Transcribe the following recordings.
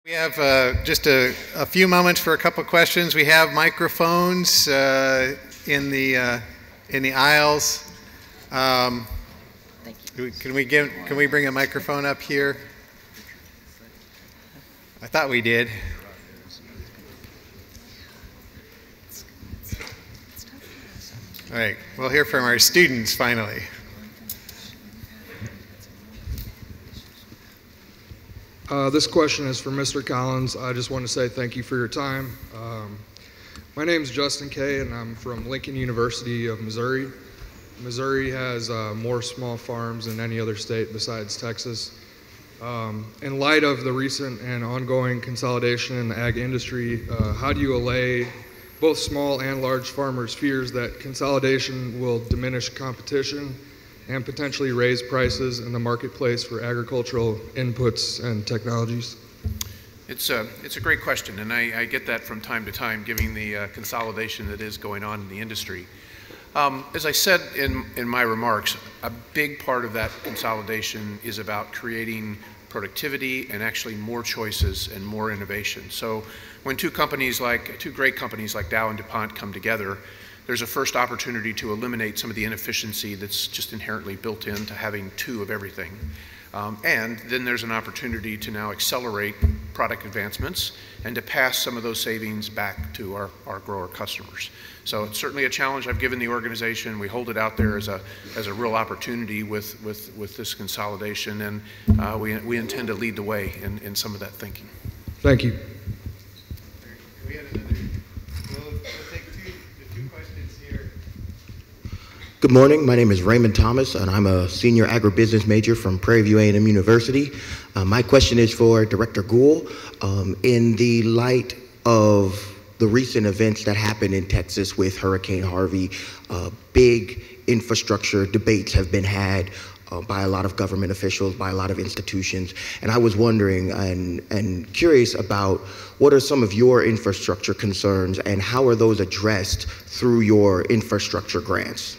We have just a few moments for a couple of questions. We have microphones in the aisles. Can we bring a microphone up here? I thought we did. All right, we'll hear from our students finally. This question is for Mr. Collins. I just want to say thank you for your time. My name is Justin Kay, and I'm from Lincoln University of Missouri. Missouri has more small farms than any other state besides Texas. In light of the recent and ongoing consolidation in the ag industry, how do you allay both small and large farmers' fears that consolidation will diminish competition and potentially raise prices in the marketplace for agricultural inputs and technologies? It's a great question, and I get that from time to time, given the consolidation that is going on in the industry. As I said in my remarks, a big part of that consolidation is about creating productivity and actually more choices and more innovation. So when two great companies like Dow and DuPont come together, there's a first opportunity to eliminate some of the inefficiency that's just inherently built into having two of everything. And then there's an opportunity to now accelerate product advancements and to pass some of those savings back to our grower customers. So it's certainly a challenge I've given the organization. We hold it out there as a real opportunity with this consolidation, and we intend to lead the way in some of that thinking. Thank you. We had another. We'll take two questions here. Good morning. My name is Raymond Thomas, and I'm a senior agribusiness major from Prairie View A&M University. My question is for Director Gould. In the light of the recent events that happened in Texas with Hurricane Harvey, big infrastructure debates have been had by a lot of government officials, by a lot of institutions. And I was wondering and curious about what are some of your infrastructure concerns and how are those addressed through your infrastructure grants?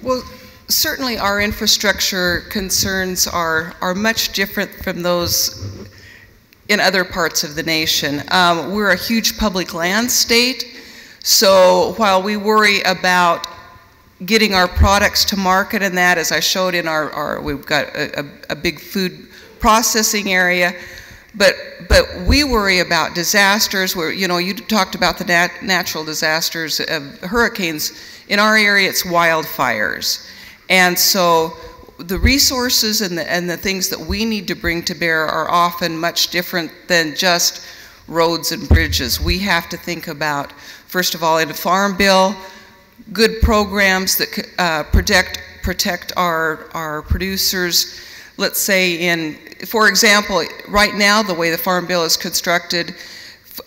Well, certainly our infrastructure concerns are much different from those in other parts of the nation. We're a huge public land state, so while we worry about getting our products to market and that, as I showed in we've got a big food processing area, but we worry about disasters where, you talked about the natural disasters of hurricanes. In our area, it's wildfires. And so the resources and the things that we need to bring to bear are often much different than just roads and bridges. We have to think about, first of all, in a farm bill, good programs that protect our producers. Let's say for example, right now, the way the farm bill is constructed,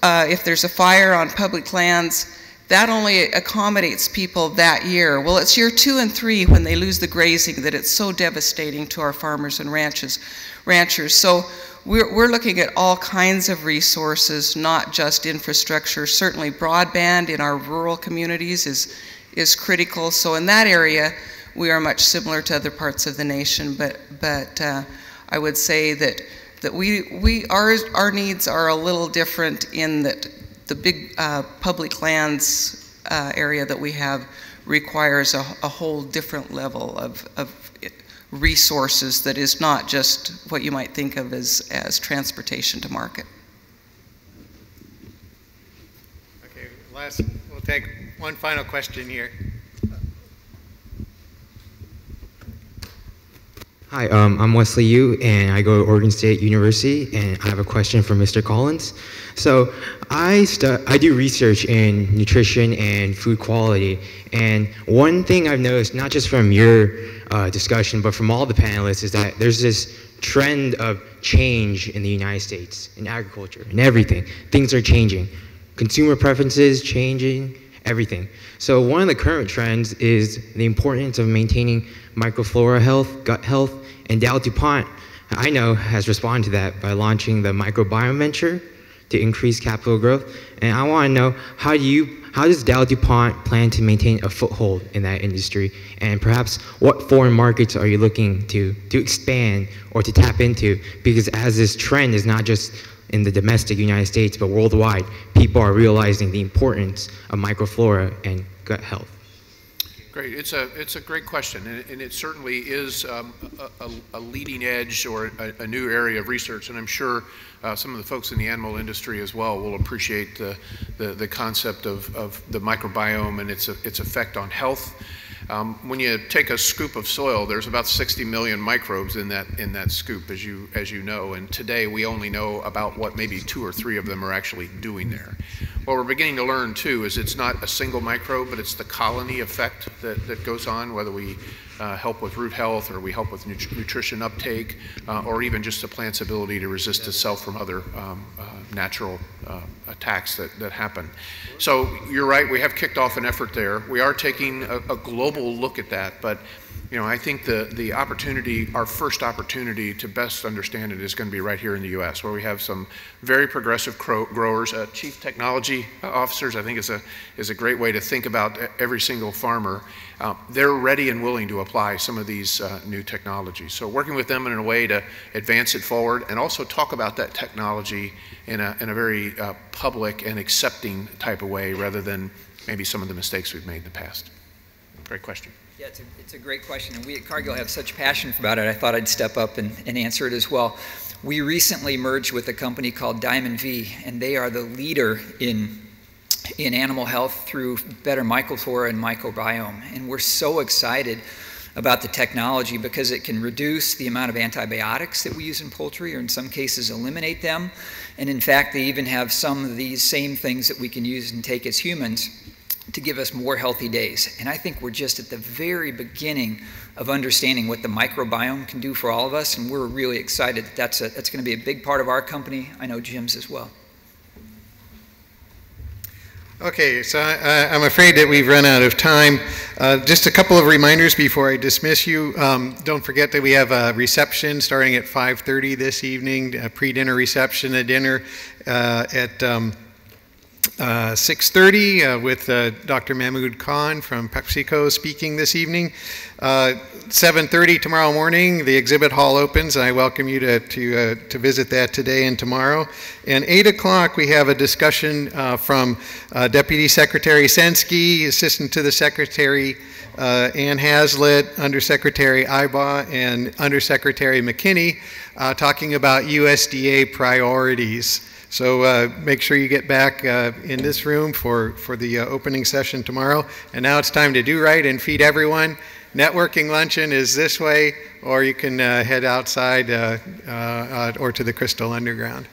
if there's a fire on public lands, that only accommodates people that year. Well, it's year 2 and 3 when they lose the grazing that it's so devastating to our farmers and ranchers. So we're looking at all kinds of resources, not just infrastructure. Certainly broadband in our rural communities is critical. So in that area, we are much similar to other parts of the nation, but I would say that our needs are a little different in that the big public lands area that we have requires a whole different level of resources that is not just what you might think of as transportation to market. Okay, we'll take one final question here. Hi, I'm Wesley Yu, and I go to Oregon State University, and I have a question for Mr. Collins. So I do research in nutrition and food quality, and one thing I've noticed, not just from your discussion, but from all the panelists, is that there's this trend of change in the United States, in agriculture, in everything. Things are changing. Consumer preferences changing, everything. So one of the current trends is the importance of maintaining microflora health, gut health, and Dow-DuPont, I know, has responded to that by launching the microbiome venture to increase capital growth. And I want to know, how does Dow-DuPont plan to maintain a foothold in that industry? And perhaps what foreign markets are you looking to expand or to tap into? Because as this trend is not just in the domestic United States, but worldwide, people are realizing the importance of microflora and gut health? Great. It's a great question, and it certainly is a leading edge or a new area of research, and I'm sure some of the folks in the animal industry as well will appreciate the concept of the microbiome and its effect on health. When you take a scoop of soil, there's about 60 million microbes in that scoop, as you know, and today we only know about what maybe 2 or 3 of them are actually doing there. What we're beginning to learn too is it's not a single microbe, but it's the colony effect that goes on, whether we help with root health or we help with nutrition uptake, or even just the plant's ability to resist itself from other natural attacks that happen. So you're right, we have kicked off an effort there. We are taking a global look at that, but I think the opportunity, our first opportunity to best understand it is going to be right here in the U.S., where we have some very progressive growers. Chief technology officers, I think, is a great way to think about every single farmer. They're ready and willing to apply some of these new technologies. So working with them in a way to advance it forward and also talk about that technology in a very public and accepting type of way, rather than maybe some of the mistakes we've made in the past. Great question. Yeah, it's a great question, and we at Cargill have such passion about it. I thought I'd step up and answer it as well. We recently merged with a company called Diamond V, and they are the leader in animal health through better microflora and microbiome. And we're so excited about the technology because it can reduce the amount of antibiotics that we use in poultry, or in some cases eliminate them. And in fact, they even have some of these same things that we can use and take as humans to give us more healthy days. And I think we're just at the very beginning of understanding what the microbiome can do for all of us, and we're really excited that that's going to be a big part of our company. I know Jim's as well. Okay, so I'm afraid that we've run out of time. Just a couple of reminders before I dismiss you. Don't forget that we have a reception starting at 5:30 this evening, a pre-dinner reception, a dinner at 6:30 with Dr. Mahmood Khan from PepsiCo speaking this evening. 7:30 tomorrow morning, the exhibit hall opens, and I welcome you to visit that today and tomorrow. And 8 o'clock, we have a discussion from Deputy Secretary Sensky, Assistant to the Secretary Ann Hazlitt, Undersecretary Ibaugh, and Undersecretary McKinney, talking about USDA priorities. So make sure you get back in this room for the opening session tomorrow. And now it's time to do right and feed everyone. Networking luncheon is this way, or you can head outside or to the Crystal Underground.